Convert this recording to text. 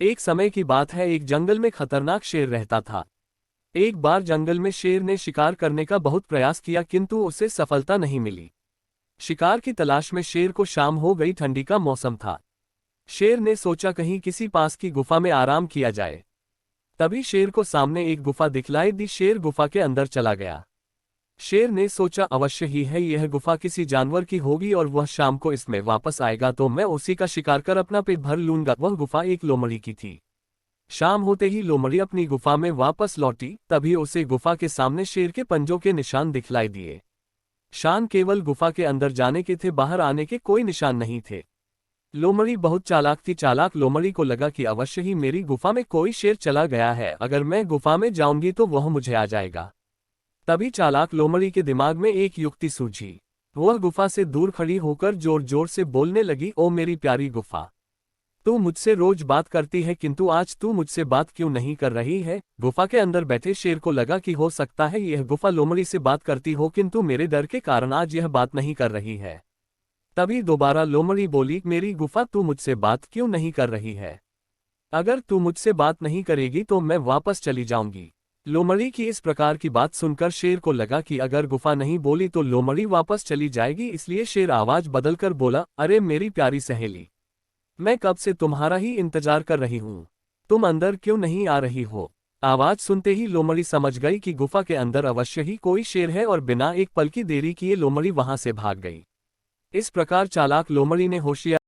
एक समय की बात है, एक जंगल में खतरनाक शेर रहता था। एक बार जंगल में शेर ने शिकार करने का बहुत प्रयास किया, किंतु उसे सफलता नहीं मिली। शिकार की तलाश में शेर को शाम हो गई, ठंडी का मौसम था। शेर ने सोचा कहीं किसी पास की गुफा में आराम किया जाए। तभी शेर को सामने एक गुफा दिखलाई दी। शेर गुफा के अंदर चला गया। शेर ने सोचा अवश्य ही है यह गुफा किसी जानवर की होगी और वह शाम को इसमें वापस आएगा तो मैं उसी का शिकार कर अपना पेट भर लूंगा। वह गुफा एक लोमड़ी की थी। शाम होते ही लोमड़ी अपनी गुफा में वापस लौटी। तभी उसे गुफा के सामने शेर के पंजों के निशान दिखलाई दिए। शान केवल गुफा के अंदर जाने के थे, बाहर आने के कोई निशान नहीं थे। लोमड़ी बहुत चालाक थी। चालाक लोमड़ी को लगा कि अवश्य ही मेरी गुफा में कोई शेर चला गया है, अगर मैं गुफा में जाऊंगी तो वह मुझे आ जाएगा। तभी चालाक लोमड़ी के दिमाग में एक युक्ति सूझी। वह गुफा से दूर खड़ी होकर जोर जोर से बोलने लगी, ओ मेरी प्यारी गुफा, तू मुझसे रोज बात करती है किंतु आज तू मुझसे बात क्यों नहीं कर रही है। गुफा के अंदर बैठे शेर को लगा कि हो सकता है यह गुफा लोमड़ी से बात करती हो, किंतु मेरे डर के कारण आज यह बात नहीं कर रही है। तभी दोबारा लोमड़ी बोली, मेरी गुफा तू मुझसे बात क्यों नहीं कर रही है? अगर तू मुझसे बात नहीं करेगी तो मैं वापस चली जाऊंगी। लोमड़ी की इस प्रकार की बात सुनकर शेर को लगा कि अगर गुफा नहीं बोली तो लोमड़ी वापस चली जाएगी, इसलिए शेर आवाज बदलकर बोला, अरे मेरी प्यारी सहेली, मैं कब से तुम्हारा ही इंतजार कर रही हूँ, तुम अंदर क्यों नहीं आ रही हो? आवाज सुनते ही लोमड़ी समझ गई कि गुफा के अंदर अवश्य ही कोई शेर है और बिना एक पल की देरी किए लोमड़ी वहां से भाग गई। इस प्रकार चालाक लोमड़ी ने होशियार